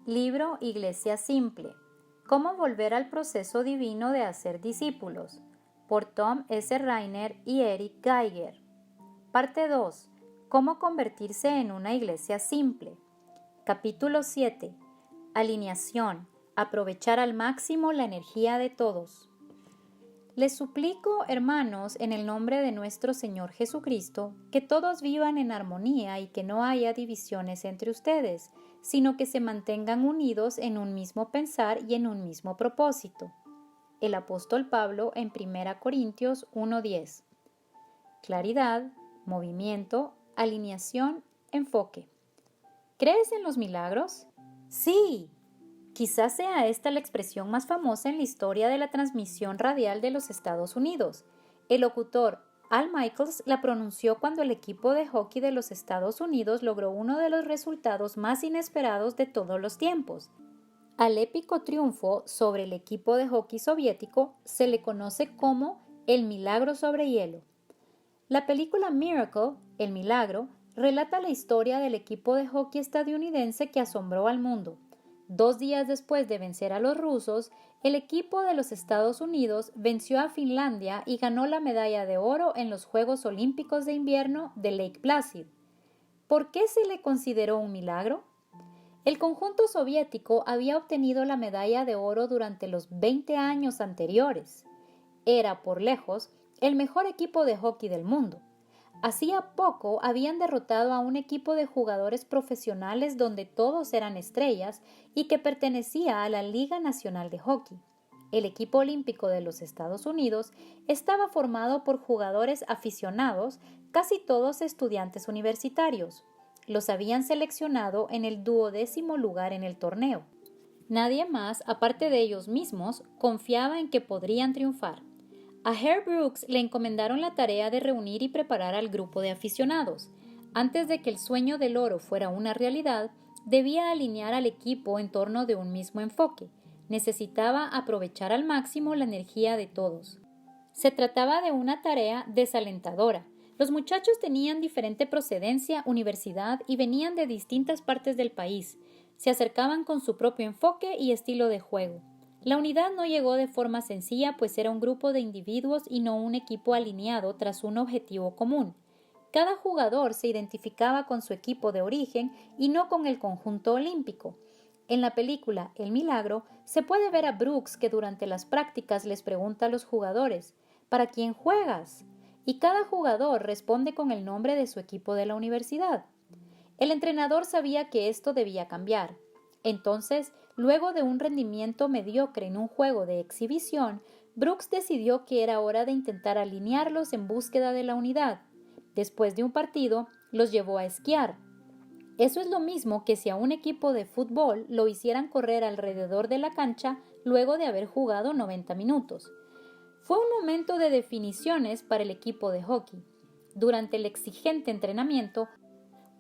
Libro Iglesia Simple. Cómo volver al proceso divino de hacer discípulos. Por Tom S. Rainer y Eric Geiger. Parte 2. Cómo convertirse en una iglesia simple. Capítulo 7. Alineación. Aprovechar al máximo la energía de todos. Les suplico, hermanos, en el nombre de nuestro Señor Jesucristo, que todos vivan en armonía y que no haya divisiones entre ustedes, sino que se mantengan unidos en un mismo pensar y en un mismo propósito. El apóstol Pablo en 1 Corintios 1:10. Claridad, movimiento, alineación, enfoque. ¿Crees en los milagros? Sí. Quizás sea esta la expresión más famosa en la historia de la transmisión radial de los Estados Unidos. El locutor Al Michaels la pronunció cuando el equipo de hockey de los Estados Unidos logró uno de los resultados más inesperados de todos los tiempos. Al épico triunfo sobre el equipo de hockey soviético se le conoce como el milagro sobre hielo. La película Miracle, El Milagro, relata la historia del equipo de hockey estadounidense que asombró al mundo. 2 días después de vencer a los rusos, el equipo de los Estados Unidos venció a Finlandia y ganó la medalla de oro en los Juegos Olímpicos de Invierno de Lake Placid. ¿Por qué se le consideró un milagro? El conjunto soviético había obtenido la medalla de oro durante los 20 años anteriores. Era, por lejos, el mejor equipo de hockey del mundo. Hacía poco habían derrotado a un equipo de jugadores profesionales donde todos eran estrellas y que pertenecía a la Liga Nacional de Hockey. El equipo olímpico de los Estados Unidos estaba formado por jugadores aficionados, casi todos estudiantes universitarios. Los habían seleccionado en el 12º lugar en el torneo. Nadie más, aparte de ellos mismos, confiaba en que podrían triunfar. A Herb Brooks le encomendaron la tarea de reunir y preparar al grupo de aficionados. Antes de que el sueño del oro fuera una realidad, debía alinear al equipo en torno de un mismo enfoque. Necesitaba aprovechar al máximo la energía de todos. Se trataba de una tarea desalentadora. Los muchachos tenían diferente procedencia, universidad y venían de distintas partes del país. Se acercaban con su propio enfoque y estilo de juego. La unidad no llegó de forma sencilla, pues era un grupo de individuos y no un equipo alineado tras un objetivo común. Cada jugador se identificaba con su equipo de origen y no con el conjunto olímpico. En la película El Milagro se puede ver a Brooks que durante las prácticas les pregunta a los jugadores: ¿para quién juegas? Y cada jugador responde con el nombre de su equipo de la universidad. El entrenador sabía que esto debía cambiar. Entonces, luego de un rendimiento mediocre en un juego de exhibición, Brooks decidió que era hora de intentar alinearlos en búsqueda de la unidad. Después de un partido, los llevó a esquiar. Eso es lo mismo que si a un equipo de fútbol lo hicieran correr alrededor de la cancha luego de haber jugado 90 minutos. Fue un momento de definiciones para el equipo de hockey. Durante el exigente entrenamiento,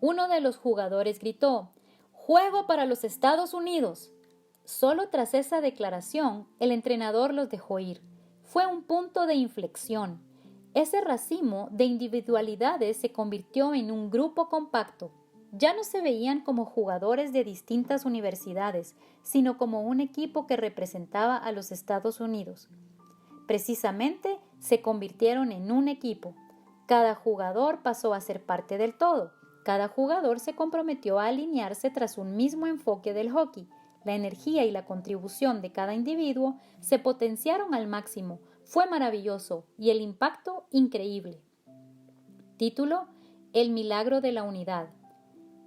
uno de los jugadores gritó: ¡Juego para los Estados Unidos! Solo tras esa declaración, el entrenador los dejó ir. Fue un punto de inflexión. Ese racimo de individualidades se convirtió en un grupo compacto. Ya no se veían como jugadores de distintas universidades, sino como un equipo que representaba a los Estados Unidos. Precisamente, se convirtieron en un equipo. Cada jugador pasó a ser parte del todo. Cada jugador se comprometió a alinearse tras un mismo enfoque del hockey. La energía y la contribución de cada individuo se potenciaron al máximo. Fue maravilloso y el impacto increíble. Título: El milagro de la unidad.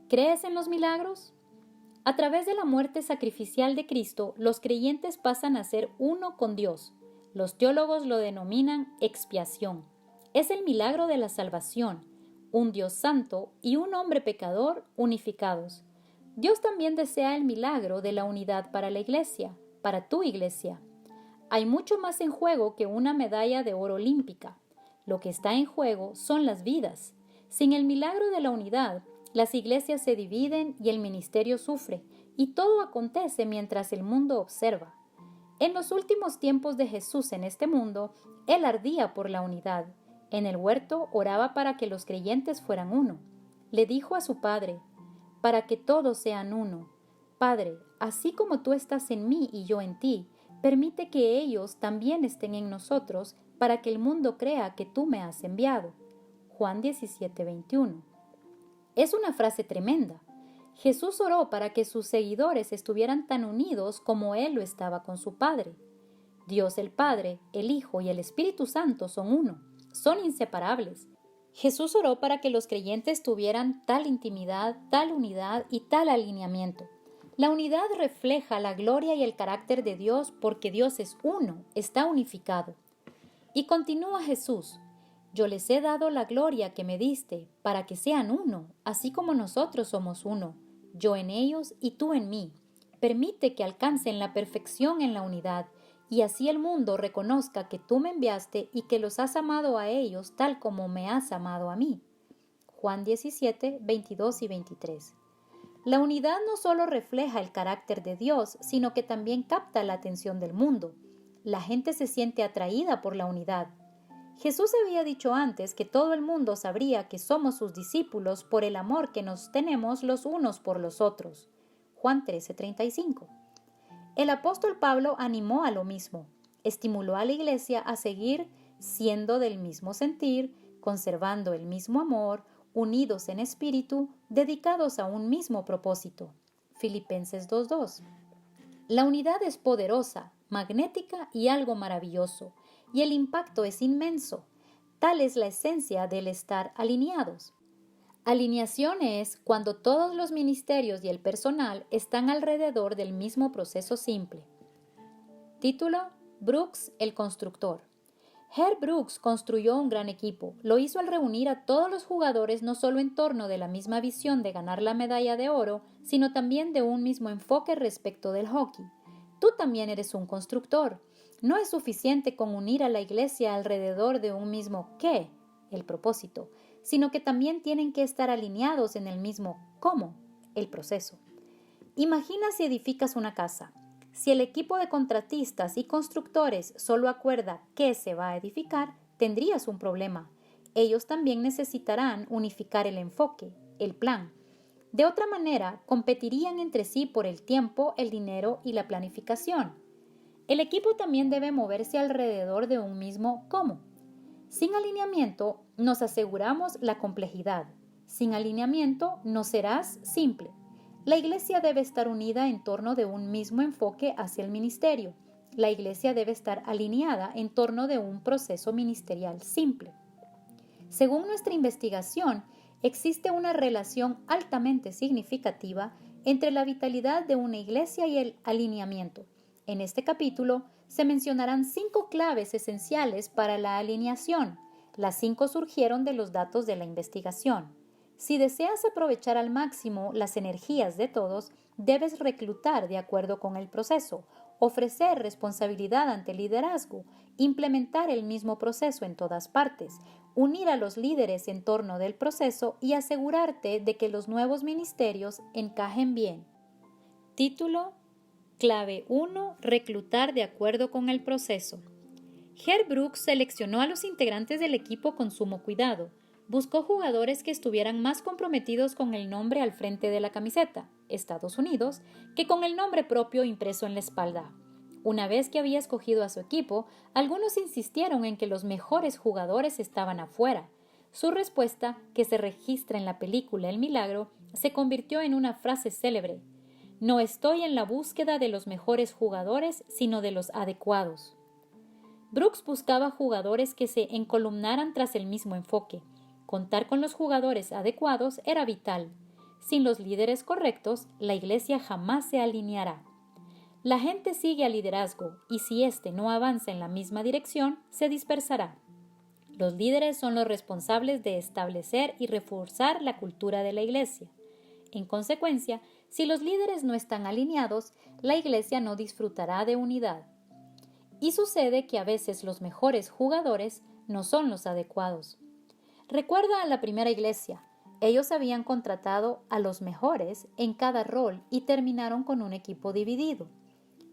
¿Crees en los milagros? A través de la muerte sacrificial de Cristo, los creyentes pasan a ser uno con Dios. Los teólogos lo denominan expiación. Es el milagro de la salvación. Un Dios santo y un hombre pecador unificados. Dios también desea el milagro de la unidad para la iglesia, para tu iglesia. Hay mucho más en juego que una medalla de oro olímpica. Lo que está en juego son las vidas. Sin el milagro de la unidad, las iglesias se dividen y el ministerio sufre, y todo acontece mientras el mundo observa. En los últimos tiempos de Jesús en este mundo, Él ardía por la unidad. En el huerto oraba para que los creyentes fueran uno. Le dijo a su Padre: para que todos sean uno. Padre, así como tú estás en mí y yo en ti, permite que ellos también estén en nosotros para que el mundo crea que tú me has enviado. Juan 17:21. Es una frase tremenda. Jesús oró para que sus seguidores estuvieran tan unidos como Él lo estaba con su Padre. Dios el Padre, el Hijo y el Espíritu Santo son uno, son inseparables. Jesús oró para que los creyentes tuvieran tal intimidad, tal unidad y tal alineamiento. La unidad refleja la gloria y el carácter de Dios porque Dios es uno, está unificado. Y continúa Jesús: yo les he dado la gloria que me diste, para que sean uno, así como nosotros somos uno, yo en ellos y tú en mí. Permite que alcancen la perfección en la unidad, y así el mundo reconozca que tú me enviaste y que los has amado a ellos tal como me has amado a mí. Juan 17, 22 y 23. La unidad no solo refleja el carácter de Dios, sino que también capta la atención del mundo. La gente se siente atraída por la unidad. Jesús había dicho antes que todo el mundo sabría que somos sus discípulos por el amor que nos tenemos los unos por los otros. Juan 13:35. El apóstol Pablo animó a lo mismo, estimuló a la iglesia a seguir siendo del mismo sentir, conservando el mismo amor, unidos en espíritu, dedicados a un mismo propósito. Filipenses 2:2. La unidad es poderosa, magnética y algo maravilloso, y el impacto es inmenso. Tal es la esencia del estar alineados. Alineación es cuando todos los ministerios y el personal están alrededor del mismo proceso simple. Título: Brooks, el constructor. Herb Brooks construyó un gran equipo. Lo hizo al reunir a todos los jugadores no solo en torno de la misma visión de ganar la medalla de oro, sino también de un mismo enfoque respecto del hockey. Tú también eres un constructor. No es suficiente con unir a la iglesia alrededor de un mismo ¿qué?, el propósito, sino que también tienen que estar alineados en el mismo ¿cómo?, el proceso. Imagina si edificas una casa. Si el equipo de contratistas y constructores solo acuerda qué se va a edificar, tendrías un problema. Ellos también necesitarán unificar el enfoque, el plan. De otra manera, competirían entre sí por el tiempo, el dinero y la planificación. El equipo también debe moverse alrededor de un mismo cómo. Sin alineamiento, nos aseguramos la complejidad. Sin alineamiento, no serás simple. La iglesia debe estar unida en torno de un mismo enfoque hacia el ministerio. La iglesia debe estar alineada en torno de un proceso ministerial simple. Según nuestra investigación, existe una relación altamente significativa entre la vitalidad de una iglesia y el alineamiento. En este capítulo se mencionarán 5 claves esenciales para la alineación. Las 5 surgieron de los datos de la investigación. Si deseas aprovechar al máximo las energías de todos, debes reclutar de acuerdo con el proceso, ofrecer responsabilidad ante el liderazgo, implementar el mismo proceso en todas partes, unir a los líderes en torno del proceso y asegurarte de que los nuevos ministerios encajen bien. Título: Clave 1. Reclutar de acuerdo con el proceso. Herb Brooks seleccionó a los integrantes del equipo con sumo cuidado. Buscó jugadores que estuvieran más comprometidos con el nombre al frente de la camiseta, Estados Unidos, que con el nombre propio impreso en la espalda. Una vez que había escogido a su equipo, algunos insistieron en que los mejores jugadores estaban afuera. Su respuesta, que se registra en la película El Milagro, se convirtió en una frase célebre: no estoy en la búsqueda de los mejores jugadores, sino de los adecuados. Brooks buscaba jugadores que se encolumnaran tras el mismo enfoque. Contar con los jugadores adecuados era vital. Sin los líderes correctos, la iglesia jamás se alineará. La gente sigue al liderazgo y si éste no avanza en la misma dirección, se dispersará. Los líderes son los responsables de establecer y reforzar la cultura de la iglesia. En consecuencia, si los líderes no están alineados, la iglesia no disfrutará de unidad. Y sucede que a veces los mejores jugadores no son los adecuados. Recuerda a la primera iglesia. Ellos habían contratado a los mejores en cada rol y terminaron con un equipo dividido.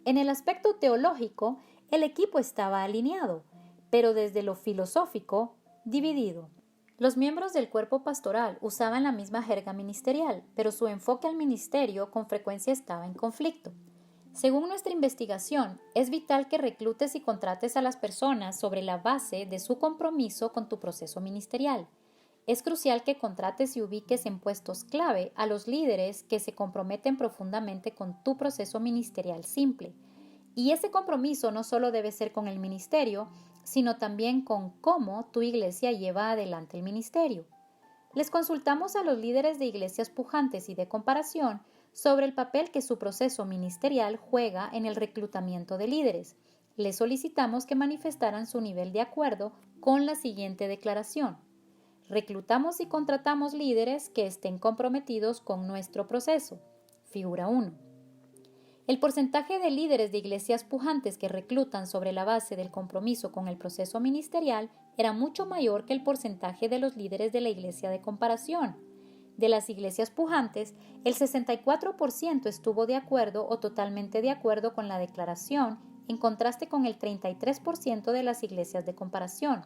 En el aspecto teológico, el equipo estaba alineado, pero desde lo filosófico, dividido. Los miembros del cuerpo pastoral usaban la misma jerga ministerial, pero su enfoque al ministerio con frecuencia estaba en conflicto. Según nuestra investigación, es vital que reclutes y contrates a las personas sobre la base de su compromiso con tu proceso ministerial. Es crucial que contrates y ubiques en puestos clave a los líderes que se comprometen profundamente con tu proceso ministerial simple. Y ese compromiso no solo debe ser con el ministerio, sino también con cómo tu iglesia lleva adelante el ministerio. Les consultamos a los líderes de iglesias pujantes y de comparación sobre el papel que su proceso ministerial juega en el reclutamiento de líderes. Les solicitamos que manifestaran su nivel de acuerdo con la siguiente declaración. Reclutamos y contratamos líderes que estén comprometidos con nuestro proceso. Figura 1. El porcentaje de líderes de iglesias pujantes que reclutan sobre la base del compromiso con el proceso ministerial era mucho mayor que el porcentaje de los líderes de la iglesia de comparación. De las iglesias pujantes, el 64% estuvo de acuerdo o totalmente de acuerdo con la declaración, en contraste con el 33% de las iglesias de comparación.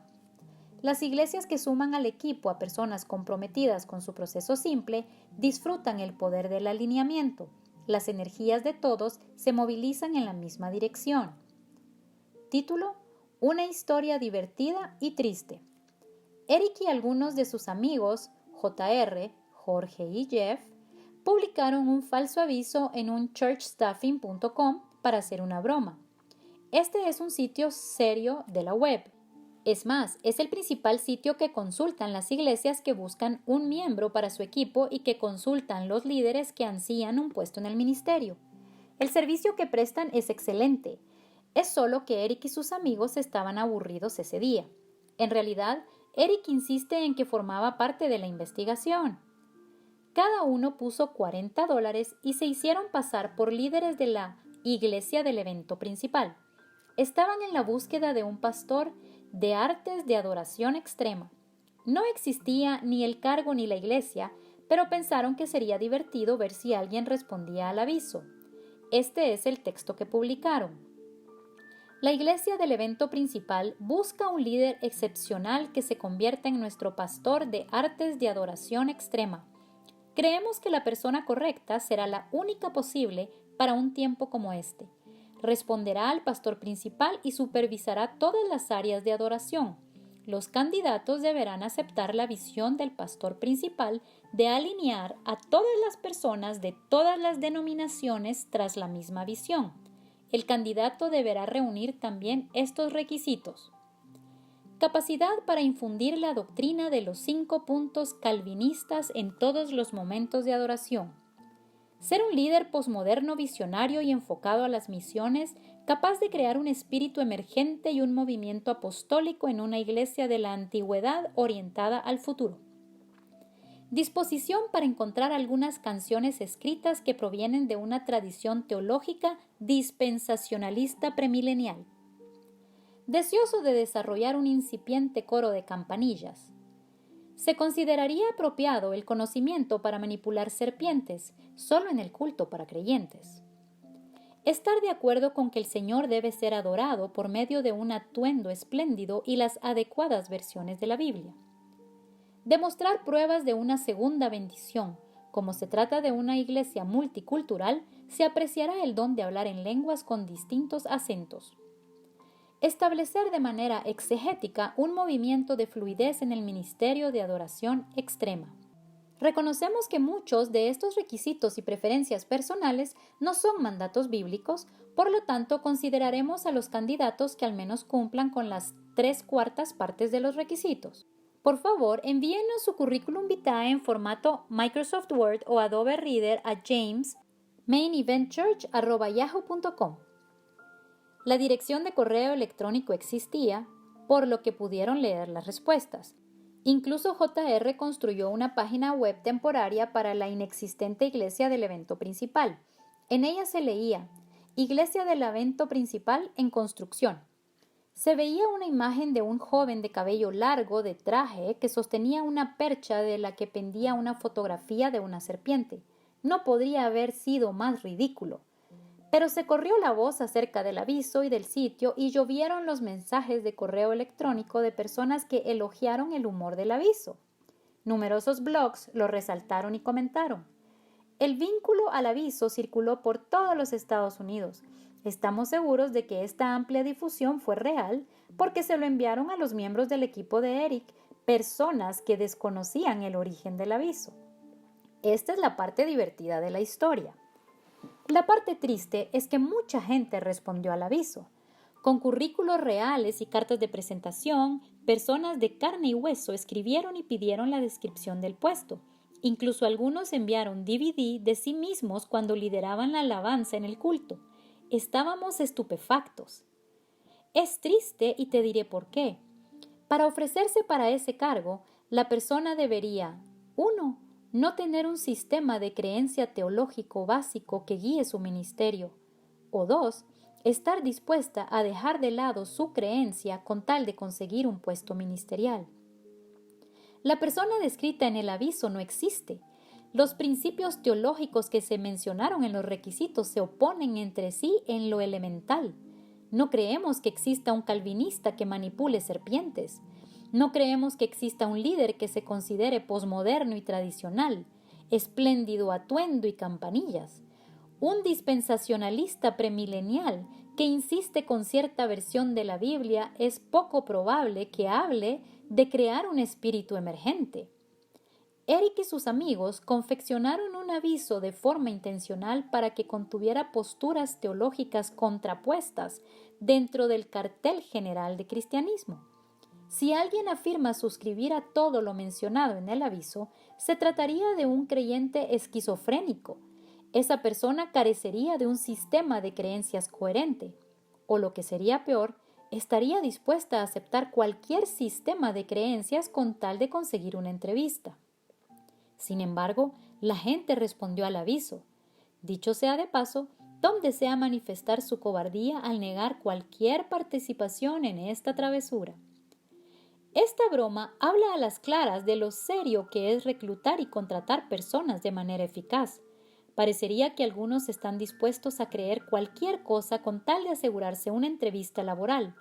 Las iglesias que suman al equipo a personas comprometidas con su proceso simple disfrutan el poder del alineamiento. Las energías de todos se movilizan en la misma dirección. Título: Una historia divertida y triste. Eric y algunos de sus amigos, J.R., Jorge y Jeff, publicaron un falso aviso en un churchstaffing.com para hacer una broma. Este es un sitio serio de la web. Es más, es el principal sitio que consultan las iglesias que buscan un miembro para su equipo y que consultan los líderes que ansían un puesto en el ministerio. El servicio que prestan es excelente. Es solo que Eric y sus amigos estaban aburridos ese día. En realidad, Eric insiste en que formaba parte de la investigación. Cada uno puso $40 y se hicieron pasar por líderes de la iglesia del evento principal. Estaban en la búsqueda de un pastor de artes de adoración extrema. No existía ni el cargo ni la iglesia, pero pensaron que sería divertido ver si alguien respondía al aviso. Este es el texto que publicaron. La iglesia del evento principal busca un líder excepcional que se convierta en nuestro pastor de artes de adoración extrema. Creemos que la persona correcta será la única posible para un tiempo como este. Responderá al pastor principal y supervisará todas las áreas de adoración. Los candidatos deberán aceptar la visión del pastor principal de alinear a todas las personas de todas las denominaciones tras la misma visión. El candidato deberá reunir también estos requisitos. Capacidad para infundir la doctrina de los 5 puntos calvinistas en todos los momentos de adoración. Ser un líder posmoderno visionario y enfocado a las misiones, capaz de crear un espíritu emergente y un movimiento apostólico en una iglesia de la antigüedad orientada al futuro. Disposición para encontrar algunas canciones escritas que provienen de una tradición teológica dispensacionalista premilenial. Deseoso de desarrollar un incipiente coro de campanillas. Se consideraría apropiado el conocimiento para manipular serpientes, solo en el culto para creyentes. Estar de acuerdo con que el Señor debe ser adorado por medio de un atuendo espléndido y las adecuadas versiones de la Biblia. Demostrar pruebas de una segunda bendición. Como se trata de una iglesia multicultural, se apreciará el don de hablar en lenguas con distintos acentos. Establecer de manera exegética un movimiento de fluidez en el ministerio de adoración extrema. Reconocemos que muchos de estos requisitos y preferencias personales no son mandatos bíblicos, por lo tanto consideraremos a los candidatos que al menos cumplan con las 3/4 partes de los requisitos. Por favor, envíenos su currículum vitae en formato Microsoft Word o Adobe Reader a james@maineventchurch.yahoo.com. La dirección de correo electrónico existía, por lo que pudieron leer las respuestas. Incluso J.R. construyó una página web temporaria para la inexistente iglesia del evento principal. En ella se leía: Iglesia del evento principal en construcción. Se veía una imagen de un joven de cabello largo de traje que sostenía una percha de la que pendía una fotografía de una serpiente. No podría haber sido más ridículo. Pero se corrió la voz acerca del aviso y del sitio y llovieron los mensajes de correo electrónico de personas que elogiaron el humor del aviso. Numerosos blogs lo resaltaron y comentaron. El vínculo al aviso circuló por todos los Estados Unidos. Estamos seguros de que esta amplia difusión fue real porque se lo enviaron a los miembros del equipo de Eric, personas que desconocían el origen del aviso. Esta es la parte divertida de la historia. La parte triste es que mucha gente respondió al aviso. Con currículos reales y cartas de presentación, personas de carne y hueso escribieron y pidieron la descripción del puesto. Incluso algunos enviaron DVD de sí mismos cuando lideraban la alabanza en el culto. Estábamos estupefactos. Es triste y te diré por qué. Para ofrecerse para ese cargo, la persona debería 1. No tener un sistema de creencia teológico básico que guíe su ministerio. O 2. Estar dispuesta a dejar de lado su creencia con tal de conseguir un puesto ministerial. La persona descrita en el aviso no existe. Los principios teológicos que se mencionaron en los requisitos se oponen entre sí en lo elemental. No creemos que exista un calvinista que manipule serpientes. No creemos que exista un líder que se considere posmoderno y tradicional, espléndido atuendo y campanillas. Un dispensacionalista premilenial que insiste con cierta versión de la Biblia es poco probable que hable de crear un espíritu emergente. Eric y sus amigos confeccionaron un aviso de forma intencional para que contuviera posturas teológicas contrapuestas dentro del cartel general de cristianismo. Si alguien afirma suscribir a todo lo mencionado en el aviso, se trataría de un creyente esquizofrénico. Esa persona carecería de un sistema de creencias coherente, o lo que sería peor, estaría dispuesta a aceptar cualquier sistema de creencias con tal de conseguir una entrevista. Sin embargo, la gente respondió al aviso. Dicho sea de paso, Tom desea manifestar su cobardía al negar cualquier participación en esta travesura. Esta broma habla a las claras de lo serio que es reclutar y contratar personas de manera eficaz. Parecería que algunos están dispuestos a creer cualquier cosa con tal de asegurarse una entrevista laboral.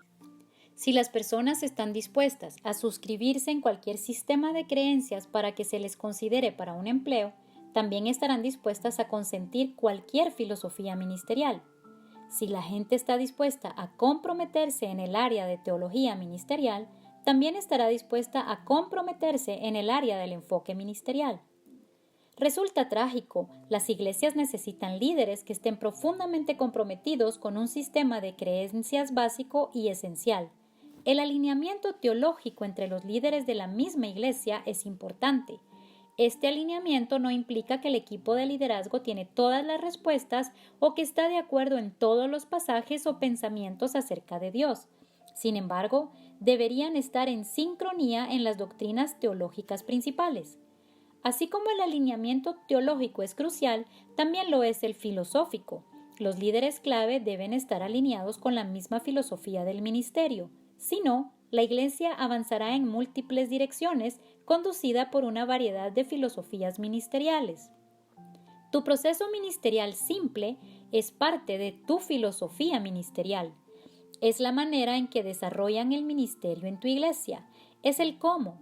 Si las personas están dispuestas a suscribirse en cualquier sistema de creencias para que se les considere para un empleo, también estarán dispuestas a consentir cualquier filosofía ministerial. Si la gente está dispuesta a comprometerse en el área de teología ministerial, también estará dispuesta a comprometerse en el área del enfoque ministerial. Resulta trágico, las iglesias necesitan líderes que estén profundamente comprometidos con un sistema de creencias básico y esencial. El alineamiento teológico entre los líderes de la misma iglesia es importante. Este alineamiento no implica que el equipo de liderazgo tiene todas las respuestas o que está de acuerdo en todos los pasajes o pensamientos acerca de Dios. Sin embargo, deberían estar en sincronía en las doctrinas teológicas principales. Así como el alineamiento teológico es crucial, también lo es el filosófico. Los líderes clave deben estar alineados con la misma filosofía del ministerio. Si no, la iglesia avanzará en múltiples direcciones, conducida por una variedad de filosofías ministeriales. Tu proceso ministerial simple es parte de tu filosofía ministerial. Es la manera en que desarrollan el ministerio en tu iglesia. Es el cómo.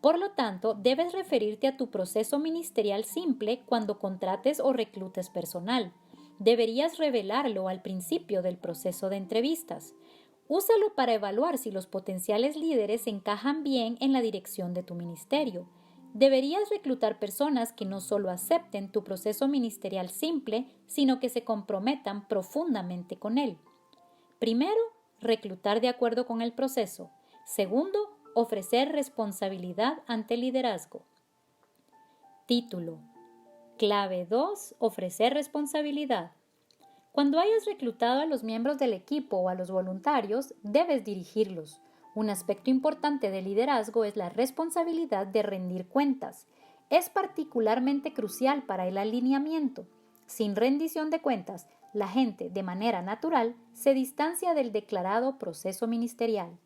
Por lo tanto, debes referirte a tu proceso ministerial simple cuando contrates o reclutes personal. Deberías revelarlo al principio del proceso de entrevistas. Úsalo para evaluar si los potenciales líderes encajan bien en la dirección de tu ministerio. Deberías reclutar personas que no solo acepten tu proceso ministerial simple, sino que se comprometan profundamente con él. Primero, reclutar de acuerdo con el proceso. Segundo, ofrecer responsabilidad ante el liderazgo. Título. Clave 2. Ofrecer responsabilidad. Cuando hayas reclutado a los miembros del equipo o a los voluntarios, debes dirigirlos. Un aspecto importante del liderazgo es la responsabilidad de rendir cuentas. Es particularmente crucial para el alineamiento. Sin rendición de cuentas, la gente, de manera natural, se distancia del declarado proceso ministerial.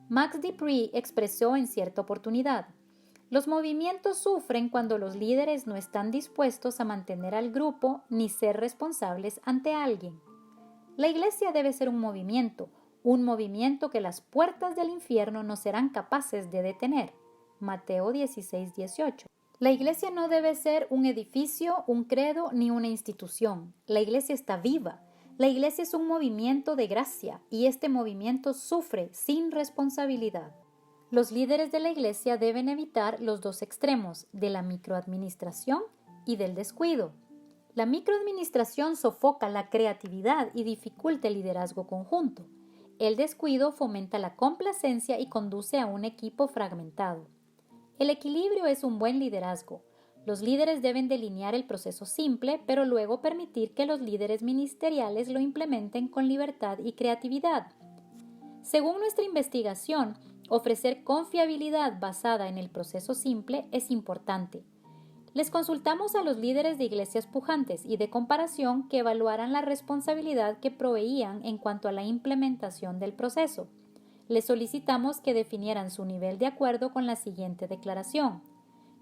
Max De Pree expresó en cierta oportunidad: los movimientos sufren cuando los líderes no están dispuestos a mantener al grupo ni ser responsables ante alguien. La iglesia debe ser un movimiento que las puertas del infierno no serán capaces de detener. Mateo 16:18. La iglesia no debe ser un edificio, un credo ni una institución. La iglesia está viva. La iglesia es un movimiento de gracia y este movimiento sufre sin responsabilidad. Los líderes de la iglesia deben evitar los dos extremos de la microadministración y del descuido. La microadministración sofoca la creatividad y dificulta el liderazgo conjunto. El descuido fomenta la complacencia y conduce a un equipo fragmentado. El equilibrio es un buen liderazgo. Los líderes deben delinear el proceso simple, pero luego permitir que los líderes ministeriales lo implementen con libertad y creatividad. Según nuestra investigación, ofrecer confiabilidad basada en el proceso simple es importante. Les consultamos a los líderes de iglesias pujantes y de comparación que evaluaran la responsabilidad que proveían en cuanto a la implementación del proceso. Les solicitamos que definieran su nivel de acuerdo con la siguiente declaración.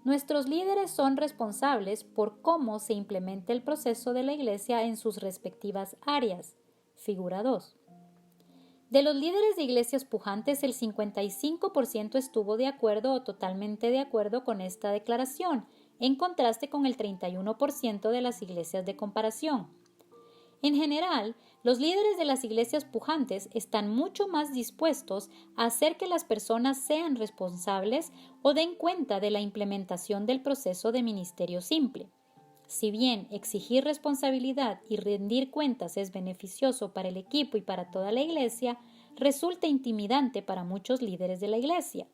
Nuestros líderes son responsables por cómo se implementa el proceso de la iglesia en sus respectivas áreas. Figura 2. De los líderes de iglesias pujantes, el 55% estuvo de acuerdo o totalmente de acuerdo con esta declaración, en contraste con el 31% de las iglesias de comparación. En general, los líderes de las iglesias pujantes están mucho más dispuestos a hacer que las personas sean responsables o den cuenta de la implementación del proceso de ministerio simple. Si bien exigir responsabilidad y rendir cuentas es beneficioso para el equipo y para toda la iglesia, resulta intimidante para muchos líderes de la iglesia.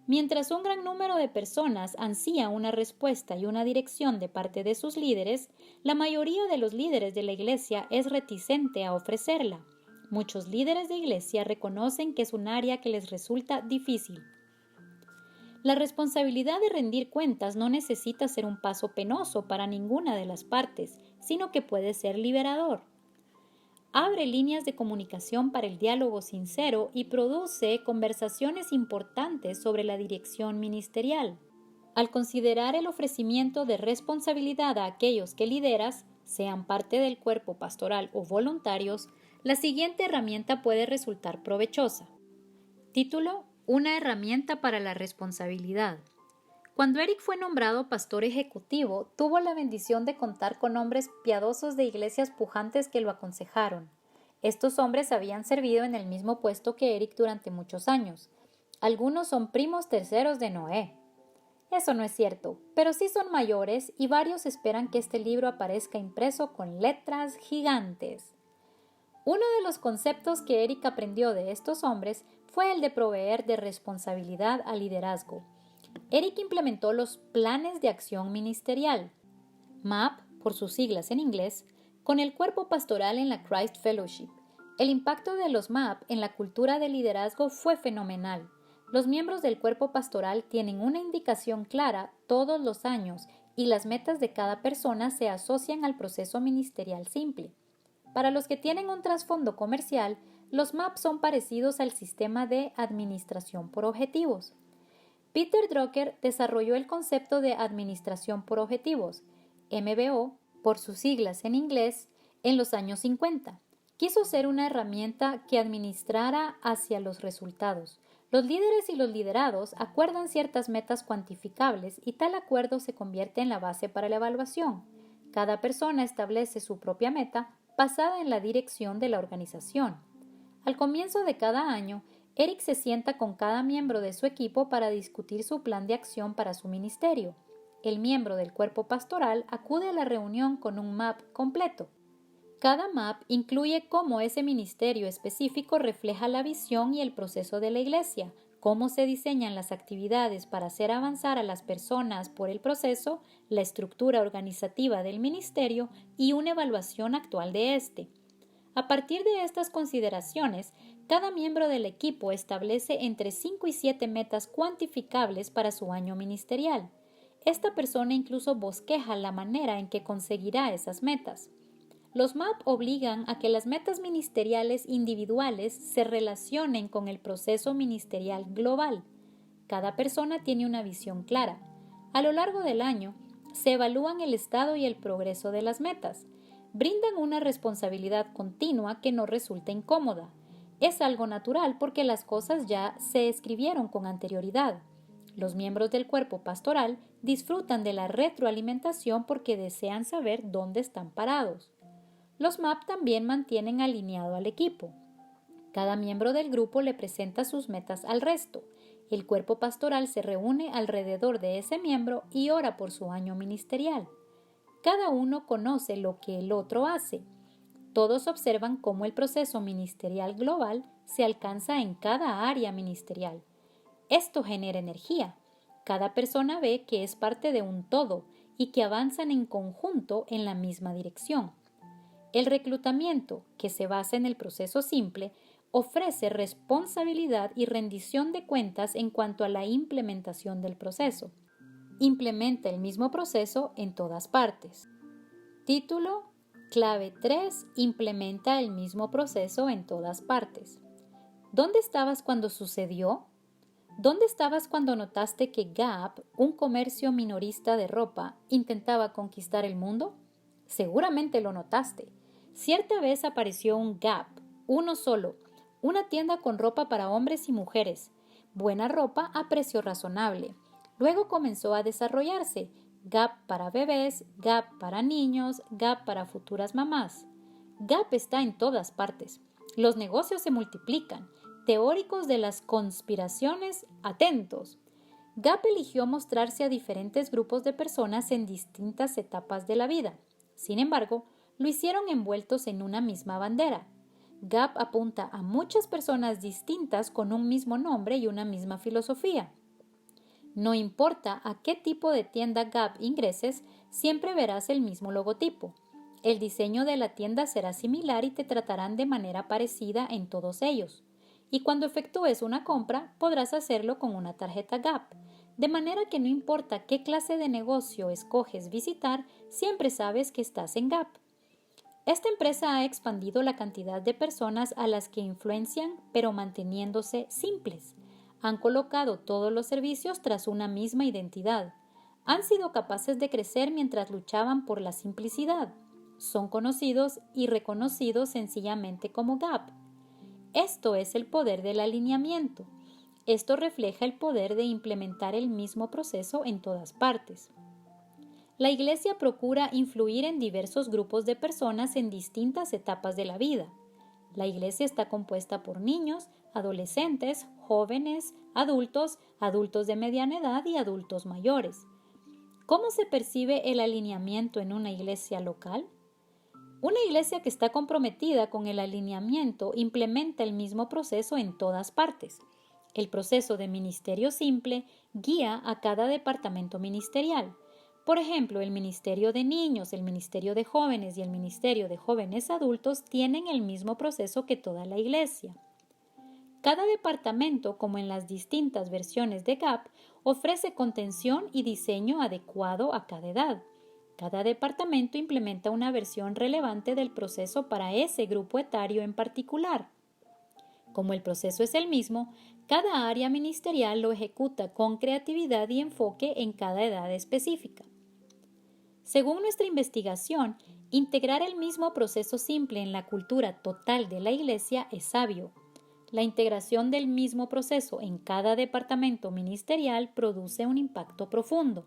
Mientras un gran número de personas ansía una respuesta y una dirección de parte de sus líderes, la mayoría de los líderes de la iglesia es reticente a ofrecerla. Muchos líderes de iglesia reconocen que es un área que les resulta difícil. La responsabilidad de rendir cuentas no necesita ser un paso penoso para ninguna de las partes, sino que puede ser liberador. Abre líneas de comunicación para el diálogo sincero y produce conversaciones importantes sobre la dirección ministerial. Al considerar el ofrecimiento de responsabilidad a aquellos que lideras, sean parte del cuerpo pastoral o voluntarios, la siguiente herramienta puede resultar provechosa. Título: Una herramienta para la responsabilidad. Cuando Eric fue nombrado pastor ejecutivo, tuvo la bendición de contar con hombres piadosos de iglesias pujantes que lo aconsejaron. Estos hombres habían servido en el mismo puesto que Eric durante muchos años. Algunos son primos terceros de Noé. Eso no es cierto, pero sí son mayores y varios esperan que este libro aparezca impreso con letras gigantes. Uno de los conceptos que Eric aprendió de estos hombres fue el de proveer de responsabilidad al liderazgo. Eric implementó los planes de acción ministerial, MAP, por sus siglas en inglés, con el cuerpo pastoral en la Christ Fellowship. El impacto de los MAP en la cultura de liderazgo fue fenomenal. Los miembros del cuerpo pastoral tienen una indicación clara todos los años y las metas de cada persona se asocian al proceso ministerial simple. Para los que tienen un trasfondo comercial, los MAP son parecidos al sistema de administración por objetivos. Peter Drucker desarrolló el concepto de administración por objetivos, MBO, por sus siglas en inglés, en los años 50. Quiso ser una herramienta que administrara hacia los resultados. Los líderes y los liderados acuerdan ciertas metas cuantificables y tal acuerdo se convierte en la base para la evaluación. Cada persona establece su propia meta basada en la dirección de la organización. Al comienzo de cada año, Eric se sienta con cada miembro de su equipo para discutir su plan de acción para su ministerio. El miembro del cuerpo pastoral acude a la reunión con un MAP completo. Cada MAP incluye cómo ese ministerio específico refleja la visión y el proceso de la iglesia, cómo se diseñan las actividades para hacer avanzar a las personas por el proceso, la estructura organizativa del ministerio y una evaluación actual de este. A partir de estas consideraciones, cada miembro del equipo establece entre 5 y 7 metas cuantificables para su año ministerial. Esta persona incluso bosqueja la manera en que conseguirá esas metas. Los MAP obligan a que las metas ministeriales individuales se relacionen con el proceso ministerial global. Cada persona tiene una visión clara. A lo largo del año, se evalúan el estado y el progreso de las metas. Brindan una responsabilidad continua que no resulta incómoda. Es algo natural porque las cosas ya se escribieron con anterioridad. Los miembros del cuerpo pastoral disfrutan de la retroalimentación porque desean saber dónde están parados. Los MAP también mantienen alineado al equipo. Cada miembro del grupo le presenta sus metas al resto. El cuerpo pastoral se reúne alrededor de ese miembro y ora por su año ministerial. Cada uno conoce lo que el otro hace. Todos observan cómo el proceso ministerial global se alcanza en cada área ministerial. Esto genera energía. Cada persona ve que es parte de un todo y que avanzan en conjunto en la misma dirección. El reclutamiento, que se basa en el proceso simple, ofrece responsabilidad y rendición de cuentas en cuanto a la implementación del proceso. Implementa el mismo proceso en todas partes. Título: Clave 3. Implementa el mismo proceso en todas partes. ¿Dónde estabas cuando sucedió? ¿Dónde estabas cuando notaste que Gap, un comercio minorista de ropa, intentaba conquistar el mundo? Seguramente lo notaste. Cierta vez apareció un Gap, uno solo, una tienda con ropa para hombres y mujeres, buena ropa a precio razonable. Luego comenzó a desarrollarse Gap para bebés, Gap para niños, Gap para futuras mamás. Gap está en todas partes. Los negocios se multiplican. Teóricos de las conspiraciones, atentos. Gap eligió mostrarse a diferentes grupos de personas en distintas etapas de la vida. Sin embargo, lo hicieron envueltos en una misma bandera. Gap apunta a muchas personas distintas con un mismo nombre y una misma filosofía. No importa a qué tipo de tienda Gap ingreses, siempre verás el mismo logotipo. El diseño de la tienda será similar y te tratarán de manera parecida en todos ellos. Y cuando efectúes una compra, podrás hacerlo con una tarjeta Gap, de manera que no importa qué clase de negocio escoges visitar, siempre sabes que estás en Gap. Esta empresa ha expandido la cantidad de personas a las que influencian, pero manteniéndose simples. Han colocado todos los servicios tras una misma identidad. Han sido capaces de crecer mientras luchaban por la simplicidad. Son conocidos y reconocidos sencillamente como Gap. Esto es el poder del alineamiento. Esto refleja el poder de implementar el mismo proceso en todas partes. La Iglesia procura influir en diversos grupos de personas en distintas etapas de la vida. La Iglesia está compuesta por niños, adolescentes, jóvenes, adultos, adultos de mediana edad y adultos mayores. ¿Cómo se percibe el alineamiento en una iglesia local? Una iglesia que está comprometida con el alineamiento implementa el mismo proceso en todas partes. El proceso de ministerio simple guía a cada departamento ministerial. Por ejemplo, el Ministerio de Niños, el Ministerio de Jóvenes y el Ministerio de Jóvenes Adultos tienen el mismo proceso que toda la iglesia. Cada departamento, como en las distintas versiones de Gap, ofrece contención y diseño adecuado a cada edad. Cada departamento implementa una versión relevante del proceso para ese grupo etario en particular. Como el proceso es el mismo, cada área ministerial lo ejecuta con creatividad y enfoque en cada edad específica. Según nuestra investigación, integrar el mismo proceso simple en la cultura total de la Iglesia es sabio. La integración del mismo proceso en cada departamento ministerial produce un impacto profundo.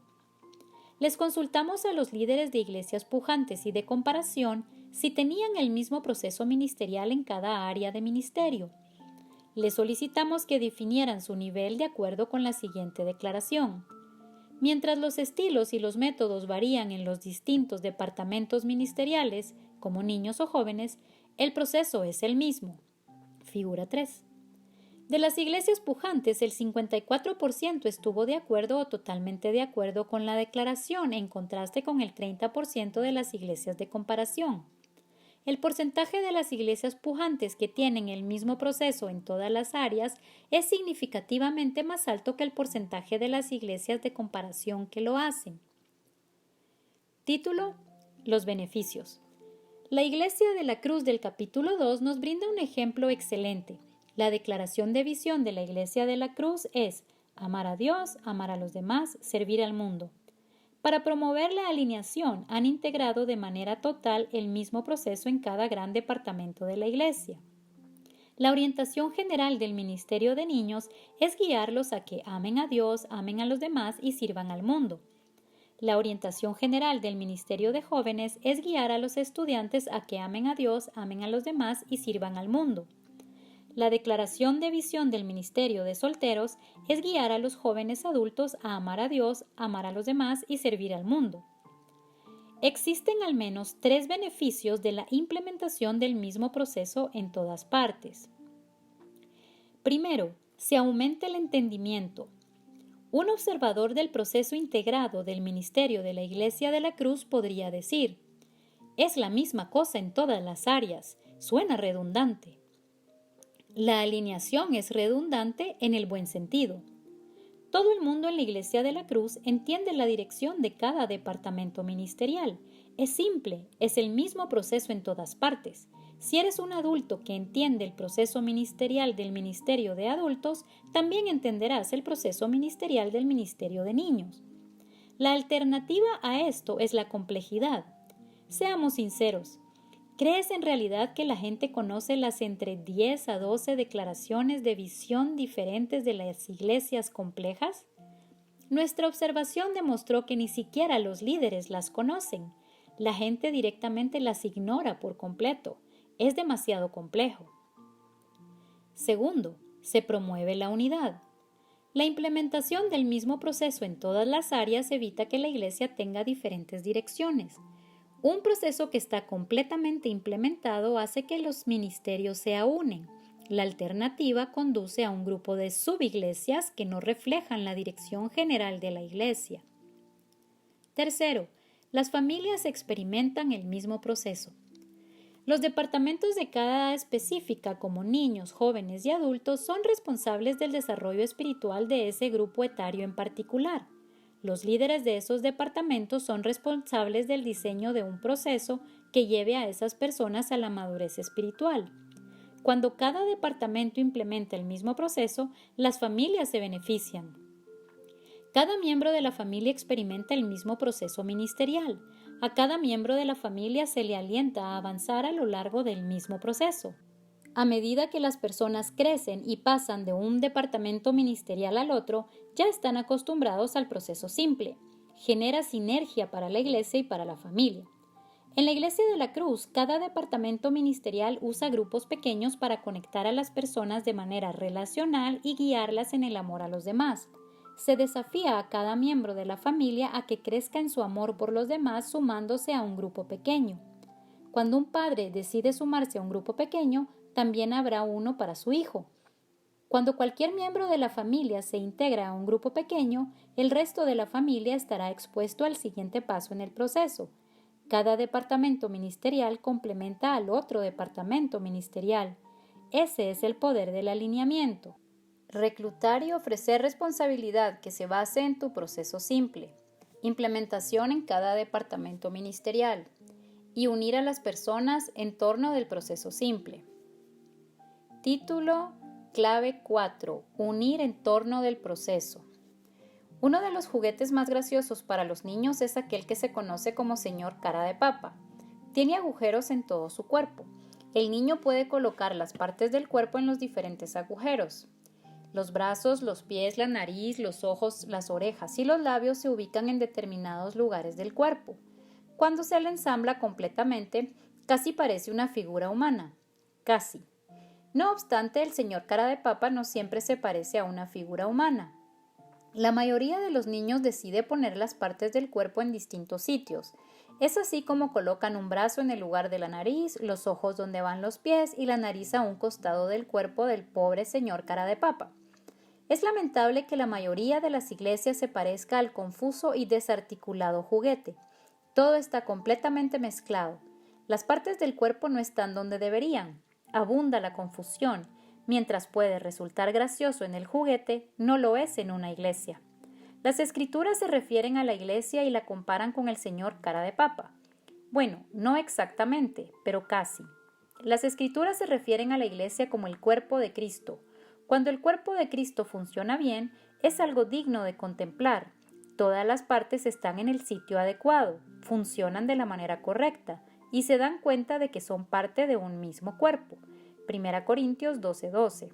Les consultamos a los líderes de iglesias pujantes y de comparación si tenían el mismo proceso ministerial en cada área de ministerio. Les solicitamos que definieran su nivel de acuerdo con la siguiente declaración. Mientras los estilos y los métodos varían en los distintos departamentos ministeriales, como niños o jóvenes, el proceso es el mismo. Figura 3. De las iglesias pujantes, el 54% estuvo de acuerdo o totalmente de acuerdo con la declaración, en contraste con el 30% de las iglesias de comparación. El porcentaje de las iglesias pujantes que tienen el mismo proceso en todas las áreas es significativamente más alto que el porcentaje de las iglesias de comparación que lo hacen. Título: Los beneficios. La Iglesia de la Cruz del capítulo 2 nos brinda un ejemplo excelente. La declaración de visión de la Iglesia de la Cruz es amar a Dios, amar a los demás, servir al mundo. Para promover la alineación, han integrado de manera total el mismo proceso en cada gran departamento de la Iglesia. La orientación general del Ministerio de Niños es guiarlos a que amen a Dios, amen a los demás y sirvan al mundo. La orientación general del Ministerio de Jóvenes es guiar a los estudiantes a que amen a Dios, amen a los demás y sirvan al mundo. La declaración de visión del Ministerio de Solteros es guiar a los jóvenes adultos a amar a Dios, amar a los demás y servir al mundo. Existen al menos 3 beneficios de la implementación del mismo proceso en todas partes. Primero, se aumenta el entendimiento. Un observador del proceso integrado del ministerio de la Iglesia de la Cruz podría decir: es la misma cosa en todas las áreas, suena redundante. La alineación es redundante en el buen sentido. Todo el mundo en la Iglesia de la Cruz entiende la dirección de cada departamento ministerial. Es simple, es el mismo proceso en todas partes. Si eres un adulto que entiende el proceso ministerial del Ministerio de Adultos, también entenderás el proceso ministerial del Ministerio de Niños. La alternativa a esto es la complejidad. Seamos sinceros. ¿Crees en realidad que la gente conoce las entre 10 a 12 declaraciones de visión diferentes de las iglesias complejas? Nuestra observación demostró que ni siquiera los líderes las conocen. La gente directamente las ignora por completo. Es demasiado complejo. Segundo, se promueve la unidad. La implementación del mismo proceso en todas las áreas evita que la iglesia tenga diferentes direcciones. Un proceso que está completamente implementado hace que los ministerios se aúnen. La alternativa conduce a un grupo de subiglesias que no reflejan la dirección general de la iglesia. Tercero, las familias experimentan el mismo proceso. Los departamentos de cada edad específica, como niños, jóvenes y adultos, son responsables del desarrollo espiritual de ese grupo etario en particular. Los líderes de esos departamentos son responsables del diseño de un proceso que lleve a esas personas a la madurez espiritual. Cuando cada departamento implementa el mismo proceso, las familias se benefician. Cada miembro de la familia experimenta el mismo proceso ministerial. A cada miembro de la familia se le alienta a avanzar a lo largo del mismo proceso. A medida que las personas crecen y pasan de un departamento ministerial al otro, ya están acostumbrados al proceso simple. Genera sinergia para la iglesia y para la familia. En la Iglesia de la Cruz, cada departamento ministerial usa grupos pequeños para conectar a las personas de manera relacional y guiarlas en el amor a los demás. Se desafía a cada miembro de la familia a que crezca en su amor por los demás sumándose a un grupo pequeño. Cuando un padre decide sumarse a un grupo pequeño, también habrá uno para su hijo. Cuando cualquier miembro de la familia se integra a un grupo pequeño, el resto de la familia estará expuesto al siguiente paso en el proceso. Cada departamento ministerial complementa al otro departamento ministerial. Ese es el poder del alineamiento. Reclutar y ofrecer responsabilidad que se base en tu proceso simple. Implementación en cada departamento ministerial. Y unir a las personas en torno del proceso simple. Título clave 4. Unir en torno del proceso. Uno de los juguetes más graciosos para los niños es aquel que se conoce como señor cara de papa. Tiene agujeros en todo su cuerpo. El niño puede colocar las partes del cuerpo en los diferentes agujeros. Los brazos, los pies, la nariz, los ojos, las orejas y los labios se ubican en determinados lugares del cuerpo. Cuando se le ensambla completamente, casi parece una figura humana. Casi. No obstante, el señor cara de papa no siempre se parece a una figura humana. La mayoría de los niños decide poner las partes del cuerpo en distintos sitios. Es así como colocan un brazo en el lugar de la nariz, los ojos donde van los pies y la nariz a un costado del cuerpo del pobre señor cara de papa. Es lamentable que la mayoría de las iglesias se parezca al confuso y desarticulado juguete. Todo está completamente mezclado. Las partes del cuerpo no están donde deberían. Abunda la confusión. Mientras puede resultar gracioso en el juguete, no lo es en una iglesia. Las escrituras se refieren a la iglesia y la comparan con el señor cara de papa. Bueno, no exactamente, pero casi. Las escrituras se refieren a la iglesia como el cuerpo de Cristo. Cuando el cuerpo de Cristo funciona bien, es algo digno de contemplar. Todas las partes están en el sitio adecuado, funcionan de la manera correcta y se dan cuenta de que son parte de un mismo cuerpo. 1 Corintios 12:12.